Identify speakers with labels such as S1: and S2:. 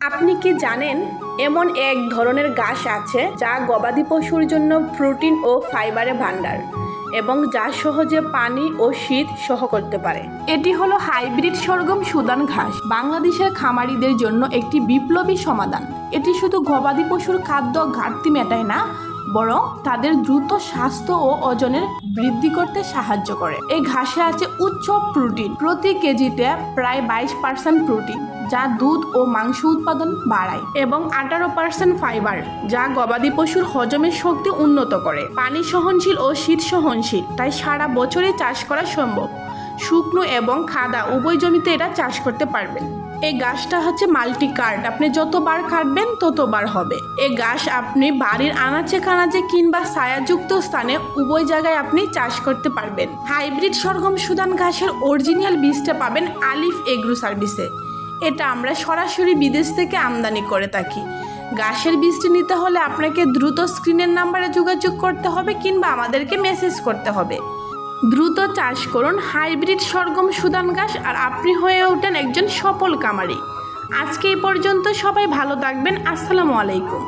S1: আপনি কি জানেন এমন এক ধরনের ঘাস আছে যা গবাদি পশুর জন্য প্রোটিন ও ফাইবারের ভান্ডার এবং যা সহজে পানি ও শীত সহ করতে পারে। এটি হলো হাইব্রিড সরগম সুদান ঘাস, বাংলাদেশের খামারিদের জন্য একটি বিপ্লবী সমাধান। এটি শুধু গবাদি পশুর খাদ্য ঘাটতি মেটায় না, বরং তাদের দ্রুত স্বাস্থ্য ও ওজনের বৃদ্ধি করতে সাহায্য করে। এই ঘাসে আছে উচ্চ প্রোটিন, প্রতি কেজিতে প্রায় 22% প্রোটিন যা দুধ ও মাংস উৎপাদন বাড়ায়, এবং 18% ফাইবার যা গবাদি পশুর হজমের শক্তি উন্নত করে। পানি সহনশীল ও শীত সহনশীল, তাই সারা বছরই চাষ করা সম্ভব। শুকনো এবং খাদা উভয় জমিতে এটা চাষ করতে পারবেন। এই ঘাসটা হচ্ছে মাল্টি কার্ড, আপনি যতবার কাটবেন ততবার হবে। এই ঘাস আপনি বাড়ির আনাচে কানাচে কিংবা ছায়াযুক্ত স্থানে উভয় জায়গায় আপনি চাষ করতে পারবেন। হাইব্রিড সরগম সুদান ঘাসের অরিজিনাল বীজটা পাবেন আলিফ এগ্রো সার্ভিসে। এটা আমরা সরাসরি বিদেশ থেকে আমদানি করে থাকি। ঘাসের বীজটি নিতে হলে আপনাকে দ্রুত স্ক্রিনের নাম্বারে যোগাযোগ করতে হবে কিংবা আমাদেরকে মেসেজ করতে হবে। দ্রুত চাষ করুন হাইব্রিড সরগম সুদান ঘাস, আর আপনি হয়ে ওঠেন একজন সফল খামারি। আজকে এই পর্যন্ত, সবাই ভালো থাকবেন। আসসালামু আলাইকুম।